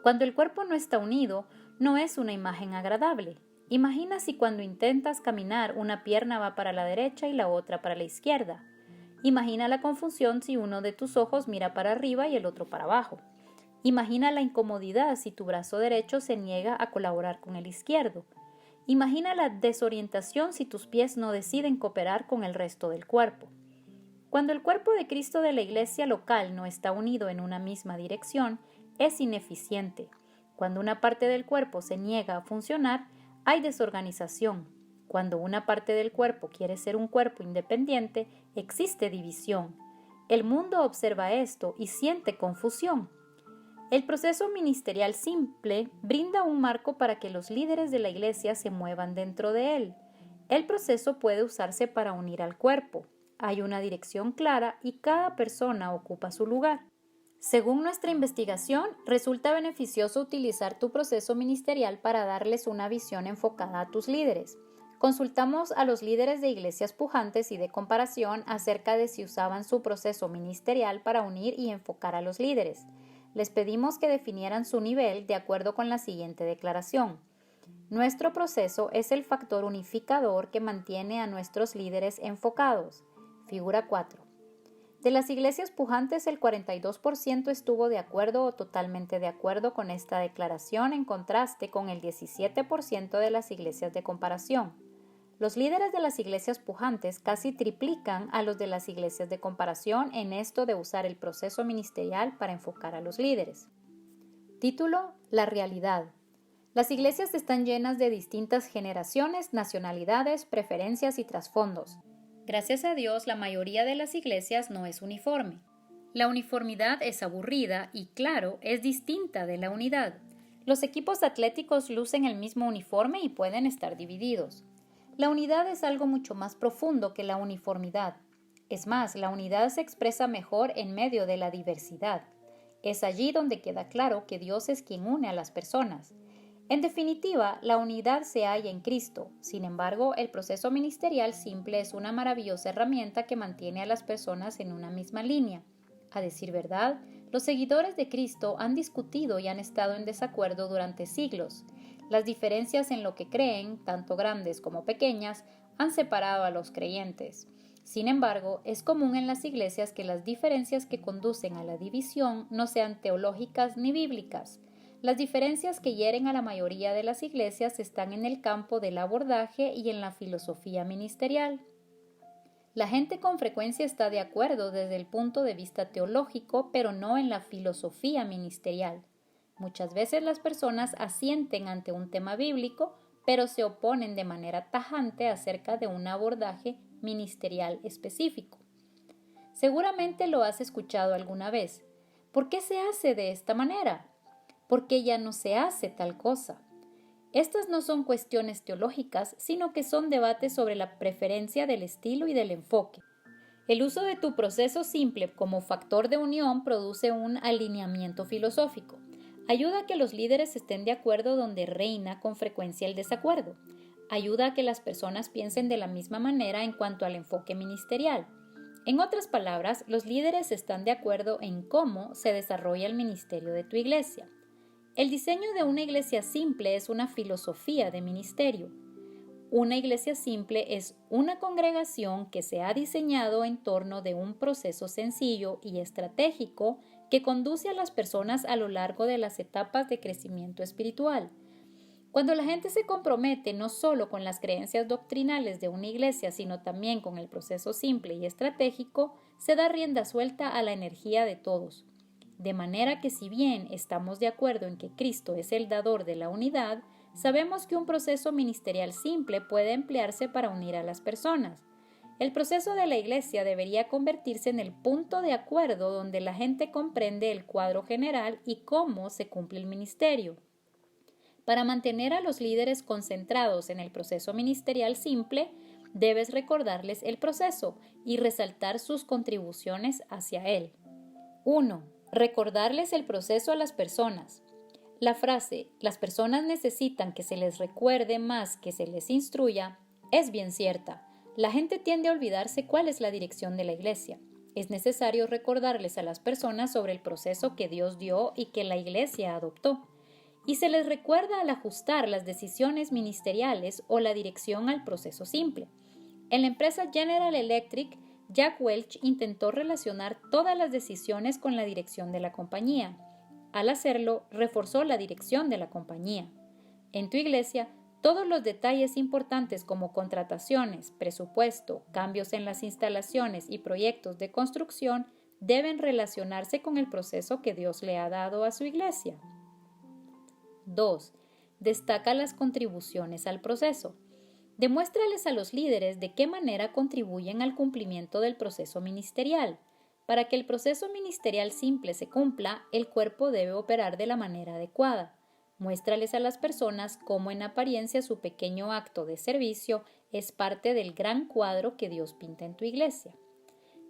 Cuando el cuerpo no está unido, no es una imagen agradable. Imagina si cuando intentas caminar una pierna va para la derecha y la otra para la izquierda. Imagina la confusión si uno de tus ojos mira para arriba y el otro para abajo. Imagina la incomodidad si tu brazo derecho se niega a colaborar con el izquierdo. Imagina la desorientación si tus pies no deciden cooperar con el resto del cuerpo. Cuando el cuerpo de Cristo de la iglesia local no está unido en una misma dirección, es ineficiente. Cuando una parte del cuerpo se niega a funcionar, hay desorganización. Cuando una parte del cuerpo quiere ser un cuerpo independiente, existe división. El mundo observa esto y siente confusión. El proceso ministerial simple brinda un marco para que los líderes de la iglesia se muevan dentro de él. El proceso puede usarse para unir al cuerpo. Hay una dirección clara y cada persona ocupa su lugar. Según nuestra investigación, resulta beneficioso utilizar tu proceso ministerial para darles una visión enfocada a tus líderes. Consultamos a los líderes de iglesias pujantes y de comparación acerca de si usaban su proceso ministerial para unir y enfocar a los líderes. Les pedimos que definieran su nivel de acuerdo con la siguiente declaración. Nuestro proceso es el factor unificador que mantiene a nuestros líderes enfocados. Figura 4. De las iglesias pujantes, el 42% estuvo de acuerdo o totalmente de acuerdo con esta declaración, en contraste con el 17% de las iglesias de comparación. Los líderes de las iglesias pujantes casi triplican a los de las iglesias de comparación en esto de usar el proceso ministerial para enfocar a los líderes. Título: La realidad. Las iglesias están llenas de distintas generaciones, nacionalidades, preferencias y trasfondos. Gracias a Dios, la mayoría de las iglesias no es uniforme. La uniformidad es aburrida y, claro, es distinta de la unidad. Los equipos atléticos lucen el mismo uniforme y pueden estar divididos. La unidad es algo mucho más profundo que la uniformidad. Es más, la unidad se expresa mejor en medio de la diversidad. Es allí donde queda claro que Dios es quien une a las personas. En definitiva, la unidad se halla en Cristo. Sin embargo, el proceso ministerial simple es una maravillosa herramienta que mantiene a las personas en una misma línea. A decir verdad, los seguidores de Cristo han discutido y han estado en desacuerdo durante siglos. Las diferencias en lo que creen, tanto grandes como pequeñas, han separado a los creyentes. Sin embargo, es común en las iglesias que las diferencias que conducen a la división no sean teológicas ni bíblicas. Las diferencias que hieren a la mayoría de las iglesias están en el campo del abordaje y en la filosofía ministerial. La gente con frecuencia está de acuerdo desde el punto de vista teológico, pero no en la filosofía ministerial. Muchas veces las personas asienten ante un tema bíblico, pero se oponen de manera tajante acerca de un abordaje ministerial específico. Seguramente lo has escuchado alguna vez. ¿Por qué se hace de esta manera? ¿Por qué ya no se hace tal cosa? Estas no son cuestiones teológicas, sino que son debates sobre la preferencia del estilo y del enfoque. El uso de tu proceso simple como factor de unión produce un alineamiento filosófico. Ayuda a que los líderes estén de acuerdo donde reina con frecuencia el desacuerdo. Ayuda a que las personas piensen de la misma manera en cuanto al enfoque ministerial. En otras palabras, los líderes están de acuerdo en cómo se desarrolla el ministerio de tu iglesia. El diseño de una iglesia simple es una filosofía de ministerio. Una iglesia simple es una congregación que se ha diseñado en torno de un proceso sencillo y estratégico que conduce a las personas a lo largo de las etapas de crecimiento espiritual. Cuando la gente se compromete no solo con las creencias doctrinales de una iglesia, sino también con el proceso simple y estratégico, se da rienda suelta a la energía de todos. De manera que si bien estamos de acuerdo en que Cristo es el dador de la unidad, sabemos que un proceso ministerial simple puede emplearse para unir a las personas. El proceso de la iglesia debería convertirse en el punto de acuerdo donde la gente comprende el cuadro general y cómo se cumple el ministerio. Para mantener a los líderes concentrados en el proceso ministerial simple, debes recordarles el proceso y resaltar sus contribuciones hacia él. 1. Recordarles el proceso a las personas. La frase "las personas necesitan que se les recuerde más que se les instruya" es bien cierta. La gente tiende a olvidarse cuál es la dirección de la iglesia. Es necesario recordarles a las personas sobre el proceso que Dios dio y que la Iglesia adoptó. Y se les recuerda al ajustar las decisiones ministeriales o la dirección al proceso simple. En la empresa General Electric, Jack Welch intentó relacionar todas las decisiones con la dirección de la compañía. Al hacerlo, reforzó la dirección de la compañía. En tu iglesia, todos los detalles importantes como contrataciones, presupuesto, cambios en las instalaciones y proyectos de construcción deben relacionarse con el proceso que Dios le ha dado a su iglesia. 2. Destaca las contribuciones al proceso. Demuéstrales a los líderes de qué manera contribuyen al cumplimiento del proceso ministerial. Para que el proceso ministerial simple se cumpla, el cuerpo debe operar de la manera adecuada. Muéstrales a las personas cómo en apariencia su pequeño acto de servicio es parte del gran cuadro que Dios pinta en tu iglesia.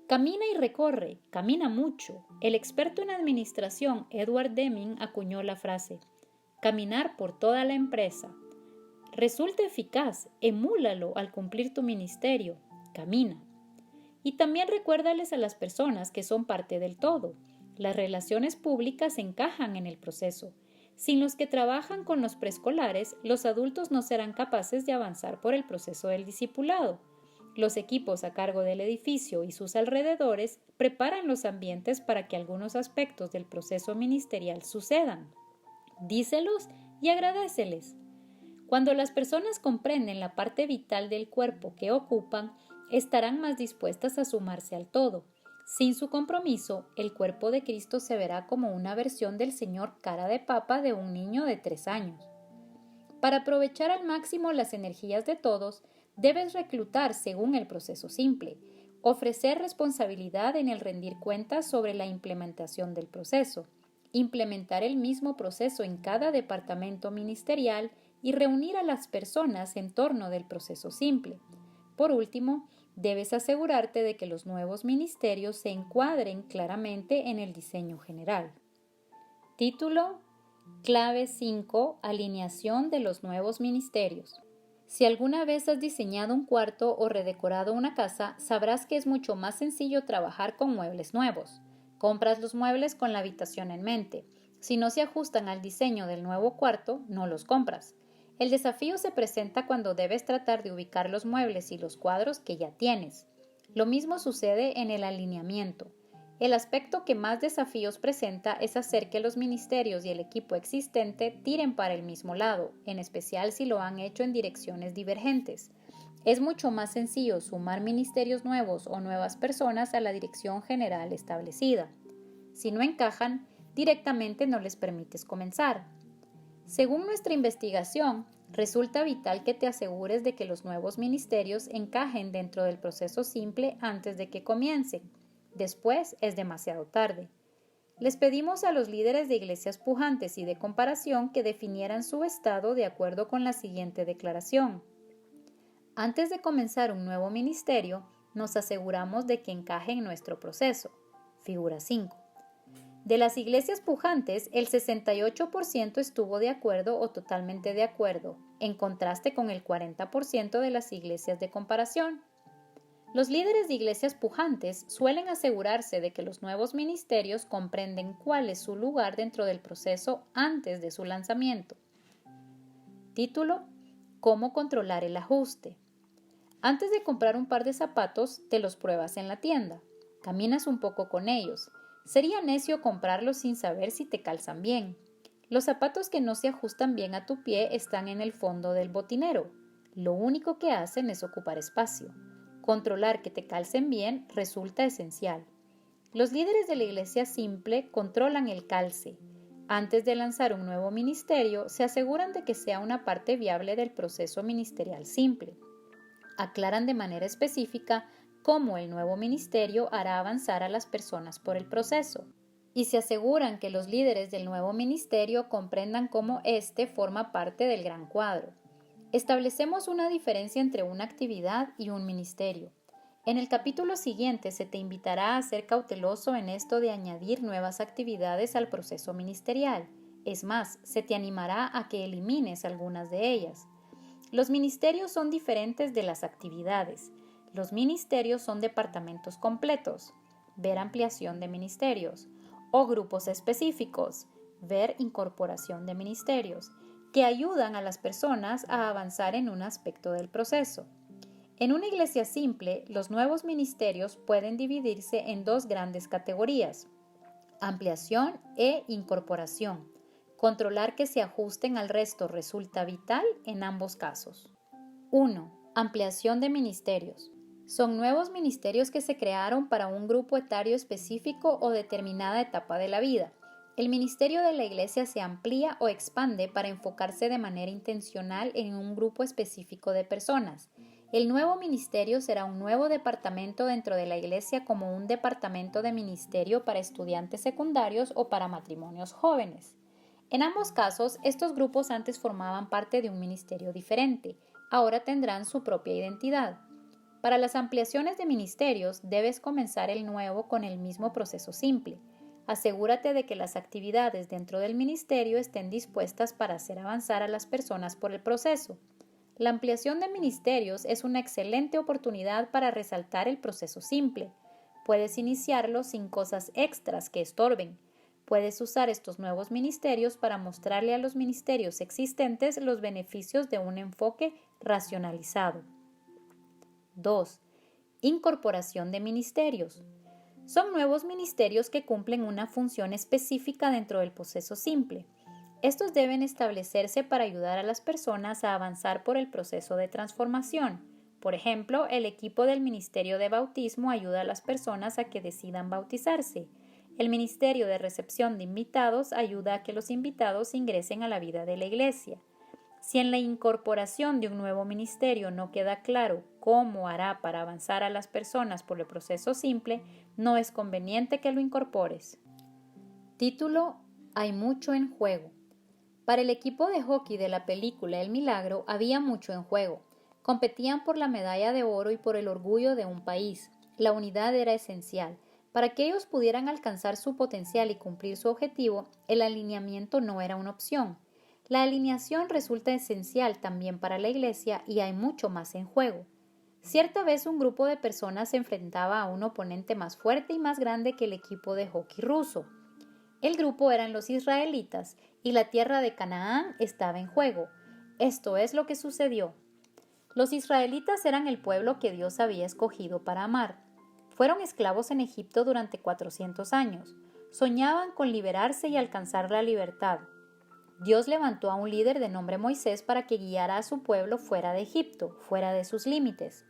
Camina y recorre, camina mucho. El experto en administración Edward Deming acuñó la frase: caminar por toda la empresa. Resulta eficaz, emúlalo al cumplir tu ministerio, camina. Y también recuérdales a las personas que son parte del todo. Las relaciones públicas encajan en el proceso. Sin los que trabajan con los preescolares, los adultos no serán capaces de avanzar por el proceso del discipulado. Los equipos a cargo del edificio y sus alrededores preparan los ambientes para que algunos aspectos del proceso ministerial sucedan. Díselos y agradéceles. Cuando las personas comprenden la parte vital del cuerpo que ocupan, estarán más dispuestas a sumarse al todo. Sin su compromiso, el cuerpo de Cristo se verá como una versión del Señor cara de papa de un niño de 3 años. Para aprovechar al máximo las energías de todos, debes reclutar según el proceso simple, ofrecer responsabilidad en el rendir cuentas sobre la implementación del proceso, implementar el mismo proceso en cada departamento ministerial y reunir a las personas en torno del proceso simple. Por último, debes asegurarte de que los nuevos ministerios se encuadren claramente en el diseño general. Título: Clave 5. Alineación de los nuevos ministerios. Si alguna vez has diseñado un cuarto o redecorado una casa, sabrás que es mucho más sencillo trabajar con muebles nuevos. Compras los muebles con la habitación en mente. Si no se ajustan al diseño del nuevo cuarto, no los compras. El desafío se presenta cuando debes tratar de ubicar los muebles y los cuadros que ya tienes. Lo mismo sucede en el alineamiento. El aspecto que más desafíos presenta es hacer que los ministerios y el equipo existente tiren para el mismo lado, en especial si lo han hecho en direcciones divergentes. Es mucho más sencillo sumar ministerios nuevos o nuevas personas a la dirección general establecida. Si no encajan, directamente no les permites comenzar. Según nuestra investigación, resulta vital que te asegures de que los nuevos ministerios encajen dentro del proceso simple antes de que comiencen. Después es demasiado tarde. Les pedimos a los líderes de iglesias pujantes y de comparación que definieran su estado de acuerdo con la siguiente declaración. Antes de comenzar un nuevo ministerio, nos aseguramos de que encaje en nuestro proceso. Figura 5. De las iglesias pujantes, el 68% estuvo de acuerdo o totalmente de acuerdo, en contraste con el 40% de las iglesias de comparación. Los líderes de iglesias pujantes suelen asegurarse de que los nuevos ministerios comprenden cuál es su lugar dentro del proceso antes de su lanzamiento. Título: ¿Cómo controlar el ajuste? Antes de comprar un par de zapatos, te los pruebas en la tienda. Caminas un poco con ellos. Sería necio comprarlos sin saber si te calzan bien. Los zapatos que no se ajustan bien a tu pie están en el fondo del botinero. Lo único que hacen es ocupar espacio. Controlar que te calcen bien resulta esencial. Los líderes de la iglesia simple controlan el calce. Antes de lanzar un nuevo ministerio, se aseguran de que sea una parte viable del proceso ministerial simple. Aclaran de manera específica cómo el nuevo ministerio hará avanzar a las personas por el proceso, y se aseguran que los líderes del nuevo ministerio comprendan cómo éste forma parte del gran cuadro. Establecemos una diferencia entre una actividad y un ministerio. En el capítulo siguiente se te invitará a ser cauteloso en esto de añadir nuevas actividades al proceso ministerial. Es más, se te animará a que elimines algunas de ellas. Los ministerios son diferentes de las actividades. Los ministerios son departamentos completos. ver ampliación de ministerios, o grupos específicos, ver incorporación de ministerios, que ayudan a las personas a avanzar en un aspecto del proceso. En una iglesia simple, los nuevos ministerios pueden dividirse en dos grandes categorías: ampliación e incorporación. Controlar que se ajusten al resto resulta vital en ambos casos. 1. Ampliación de ministerios. Son nuevos ministerios que se crearon para un grupo etario específico o determinada etapa de la vida. El ministerio de la iglesia se amplía o expande para enfocarse de manera intencional en un grupo específico de personas. El nuevo ministerio será un nuevo departamento dentro de la iglesia, como un departamento de ministerio para estudiantes secundarios o para matrimonios jóvenes. En ambos casos, estos grupos antes formaban parte de un ministerio diferente. Ahora tendrán su propia identidad. Para las ampliaciones de ministerios, debes comenzar el nuevo con el mismo proceso simple. Asegúrate de que las actividades dentro del ministerio estén dispuestas para hacer avanzar a las personas por el proceso. La ampliación de ministerios es una excelente oportunidad para resaltar el proceso simple. Puedes iniciarlo sin cosas extras que estorben. Puedes usar estos nuevos ministerios para mostrarle a los ministerios existentes los beneficios de un enfoque racionalizado. 2. Incorporación de ministerios. Son nuevos ministerios que cumplen una función específica dentro del proceso simple. Estos deben establecerse para ayudar a las personas a avanzar por el proceso de transformación. Por ejemplo, el equipo del Ministerio de Bautismo ayuda a las personas a que decidan bautizarse. El Ministerio de Recepción de Invitados ayuda a que los invitados ingresen a la vida de la iglesia. Si en la incorporación de un nuevo ministerio no queda claro cómo hará para avanzar a las personas por el proceso simple, no es conveniente que lo incorpores. Título: Hay mucho en juego. Para el equipo de hockey de la película El Milagro había mucho en juego. Competían por la medalla de oro y por el orgullo de un país. La unidad era esencial. Para que ellos pudieran alcanzar su potencial y cumplir su objetivo, el alineamiento no era una opción. La alineación resulta esencial también para la iglesia y hay mucho más en juego. Cierta vez un grupo de personas se enfrentaba a un oponente más fuerte y más grande que el equipo de hockey ruso. El grupo eran los israelitas y la tierra de Canaán estaba en juego. Esto es lo que sucedió. Los israelitas eran el pueblo que Dios había escogido para amar. Fueron esclavos en Egipto durante 400 años. Soñaban con liberarse y alcanzar la libertad. Dios levantó a un líder de nombre Moisés para que guiara a su pueblo fuera de Egipto, fuera de sus límites.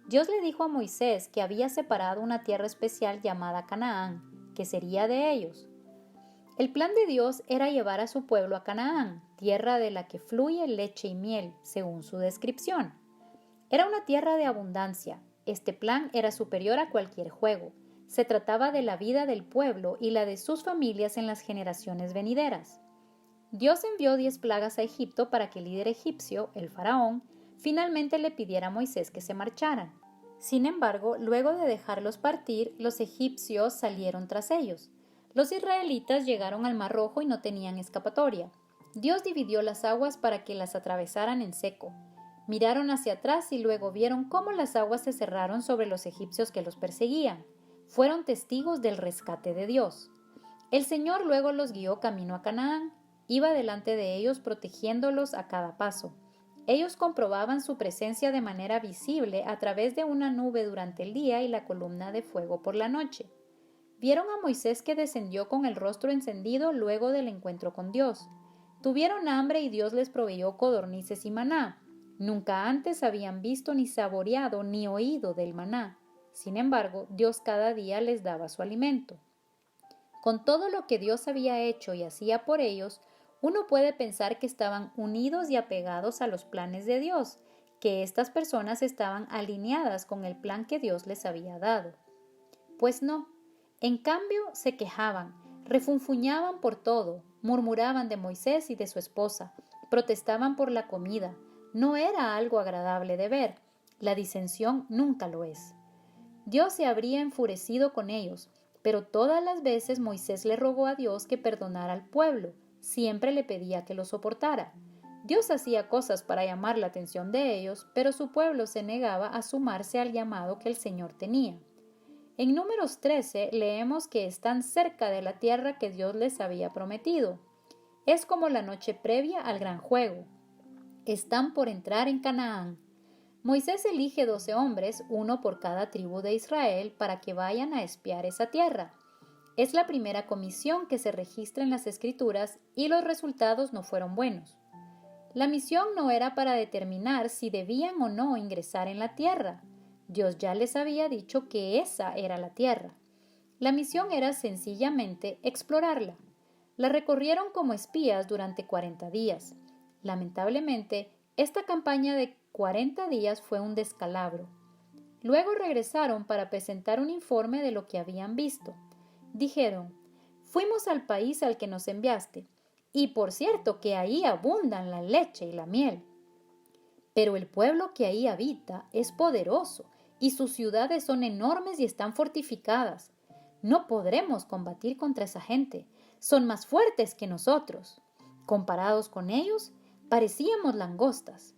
Dios le dijo a Moisés que había separado una tierra especial llamada Canaán, que sería de ellos. El plan de Dios era llevar a su pueblo a Canaán, tierra de la que fluye leche y miel, según su descripción. Era una tierra de abundancia. Este plan era superior a cualquier juego. Se trataba de la vida del pueblo y la de sus familias en las generaciones venideras. Dios envió 10 plagas a Egipto para que el líder egipcio, el faraón, finalmente le pidiera a Moisés que se marcharan. Sin embargo, luego de dejarlos partir, los egipcios salieron tras ellos. Los israelitas llegaron al Mar Rojo y no tenían escapatoria. Dios dividió las aguas para que las atravesaran en seco. Miraron hacia atrás y luego vieron cómo las aguas se cerraron sobre los egipcios que los perseguían. Fueron testigos del rescate de Dios. El Señor luego los guió camino a Canaán. Iba delante de ellos protegiéndolos a cada paso. Ellos comprobaban su presencia de manera visible a través de una nube durante el día y la columna de fuego por la noche. Vieron a Moisés que descendió con el rostro encendido luego del encuentro con Dios. Tuvieron hambre y Dios les proveyó codornices y maná. Nunca antes habían visto ni saboreado ni oído del maná. Sin embargo, Dios cada día les daba su alimento. Con todo lo que Dios había hecho y hacía por ellos, uno puede pensar que estaban unidos y apegados a los planes de Dios, que estas personas estaban alineadas con el plan que Dios les había dado. Pues no. En cambio, se quejaban, refunfuñaban por todo, murmuraban de Moisés y de su esposa, protestaban por la comida. No era algo agradable de ver. La disensión nunca lo es. Dios se habría enfurecido con ellos, pero todas las veces Moisés le rogó a Dios que perdonara al pueblo. Siempre le pedía que lo soportara. Dios hacía cosas para llamar la atención de ellos, pero su pueblo se negaba a sumarse al llamado que el Señor tenía. En Números 13 leemos que están cerca de la tierra que Dios les había prometido. Es como la noche previa al gran juego. Están por entrar en Canaán. Moisés elige 12 hombres, uno por cada tribu de Israel, para que vayan a espiar esa tierra. Es la primera comisión que se registra en las Escrituras y los resultados no fueron buenos. La misión no era para determinar si debían o no ingresar en la tierra. Dios ya les había dicho que esa era la tierra. La misión era sencillamente explorarla. La recorrieron como espías durante 40 días. Lamentablemente, esta campaña de 40 días fue un descalabro. Luego regresaron para presentar un informe de lo que habían visto. Dijeron: fuimos al país al que nos enviaste, y por cierto que ahí abundan la leche y la miel. Pero el pueblo que ahí habita es poderoso, y sus ciudades son enormes y están fortificadas. No podremos combatir contra esa gente. Son más fuertes que nosotros. Comparados con ellos, parecíamos langostas.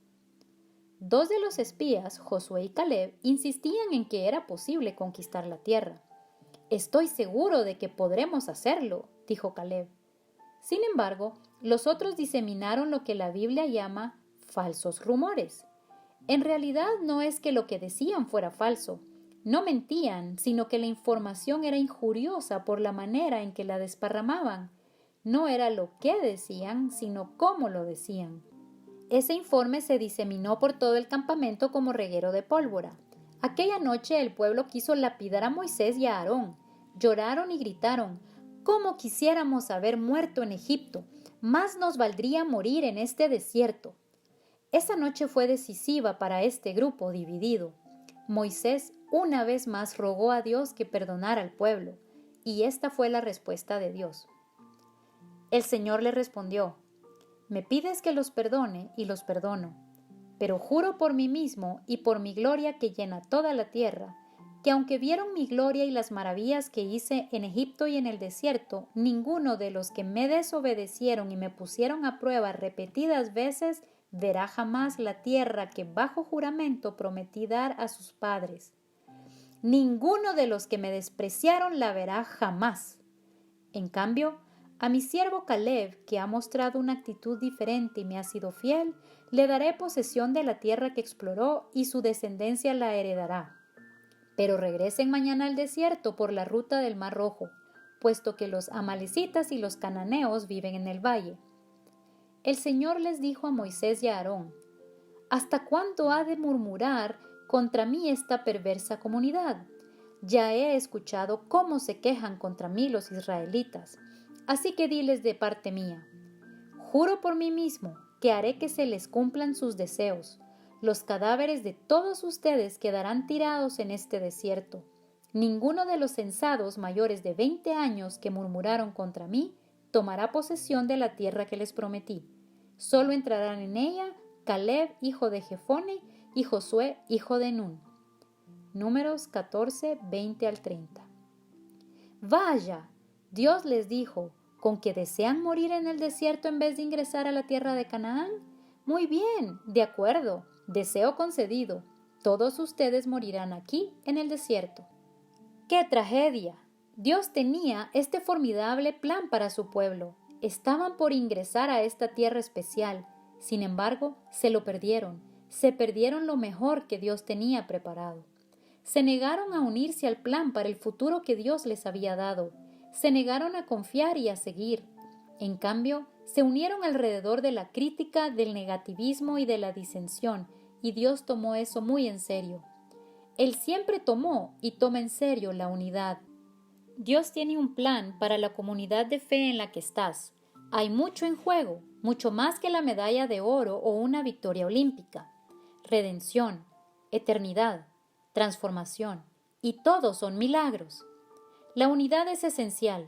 Dos de los espías, Josué y Caleb, insistían en que era posible conquistar la tierra. Estoy seguro de que podremos hacerlo, dijo Caleb. Sin embargo, los otros diseminaron lo que la Biblia llama falsos rumores. En realidad no es que lo que decían fuera falso. No mentían, sino que la información era injuriosa por la manera en que la desparramaban. No era lo que decían, sino cómo lo decían. Ese informe se diseminó por todo el campamento como reguero de pólvora. Aquella noche el pueblo quiso lapidar a Moisés y a Aarón. Lloraron y gritaron: «¿Cómo quisiéramos haber muerto en Egipto? Más nos valdría morir en este desierto». Esa noche fue decisiva para este grupo dividido. Moisés una vez más rogó a Dios que perdonara al pueblo, y esta fue la respuesta de Dios. El Señor le respondió: «Me pides que los perdone y los perdono, pero juro por mí mismo y por mi gloria que llena toda la tierra, que aunque vieron mi gloria y las maravillas que hice en Egipto y en el desierto, ninguno de los que me desobedecieron y me pusieron a prueba repetidas veces verá jamás la tierra que bajo juramento prometí dar a sus padres. Ninguno de los que me despreciaron la verá jamás. En cambio, a mi siervo Caleb, que ha mostrado una actitud diferente y me ha sido fiel, le daré posesión de la tierra que exploró y su descendencia la heredará. Pero regresen mañana al desierto por la ruta del Mar Rojo, puesto que los amalecitas y los cananeos viven en el valle». El Señor les dijo a Moisés y a Aarón: «¿Hasta cuándo ha de murmurar contra mí esta perversa comunidad? Ya he escuchado cómo se quejan contra mí los israelitas. Así que diles de parte mía: juro por mí mismo que haré que se les cumplan sus deseos. Los cadáveres de todos ustedes quedarán tirados en este desierto. Ninguno de los censados mayores de 20 años que murmuraron contra mí tomará posesión de la tierra que les prometí. Solo entrarán en ella Caleb, hijo de Jefone, y Josué, hijo de Nun». Números 14, 20 al 30. «Vaya», Dios les dijo, «¿con que desean morir en el desierto en vez de ingresar a la tierra de Canaán? Muy bien, de acuerdo, deseo concedido. Todos ustedes morirán aquí en el desierto». ¡Qué tragedia! Dios tenía este formidable plan para su pueblo. Estaban por ingresar a esta tierra especial. Sin embargo, se lo perdieron. Se perdieron lo mejor que Dios tenía preparado. Se negaron a unirse al plan para el futuro que Dios les había dado. Se negaron a confiar y a seguir. En cambio, se unieron alrededor de la crítica, del negativismo y de la disensión, y Dios tomó eso muy en serio. Él siempre tomó y toma en serio la unidad. Dios tiene un plan para la comunidad de fe en la que estás. Hay mucho en juego, mucho más que la medalla de oro o una victoria olímpica. Redención, eternidad, transformación, y todos son milagros. La unidad es esencial.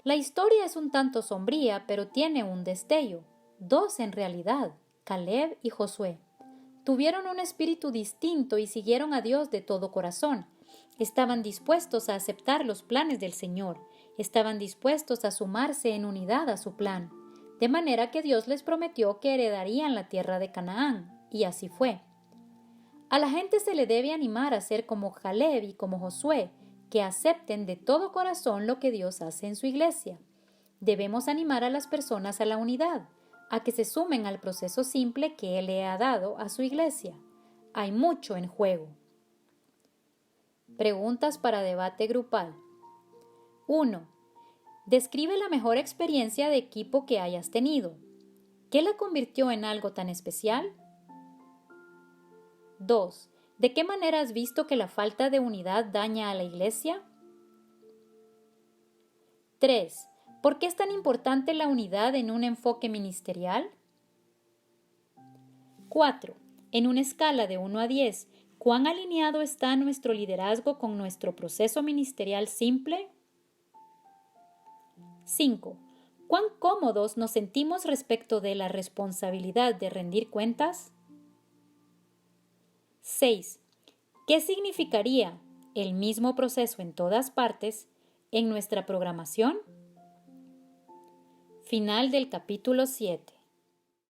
La historia es un tanto sombría, pero tiene un destello. Dos en realidad, Caleb y Josué. Tuvieron un espíritu distinto y siguieron a Dios de todo corazón. Estaban dispuestos a aceptar los planes del Señor. Estaban dispuestos a sumarse en unidad a su plan. De manera que Dios les prometió que heredarían la tierra de Canaán. Y así fue. A la gente se le debe animar a ser como Caleb y como Josué, que acepten de todo corazón lo que Dios hace en su iglesia. Debemos animar a las personas a la unidad, a que se sumen al proceso simple que Él le ha dado a su iglesia. Hay mucho en juego. Preguntas para debate grupal. 1. Describe la mejor experiencia de equipo que hayas tenido. ¿Qué la convirtió en algo tan especial? 2. ¿De qué manera has visto que la falta de unidad daña a la iglesia? 3. ¿Por qué es tan importante la unidad en un enfoque ministerial? 4. En una escala de 1 a 10, ¿cuán alineado está nuestro liderazgo con nuestro proceso ministerial simple? 5. ¿Cuán cómodos nos sentimos respecto de la responsabilidad de rendir cuentas? 6. ¿Qué significaría el mismo proceso en todas partes en nuestra programación? Final del capítulo 7.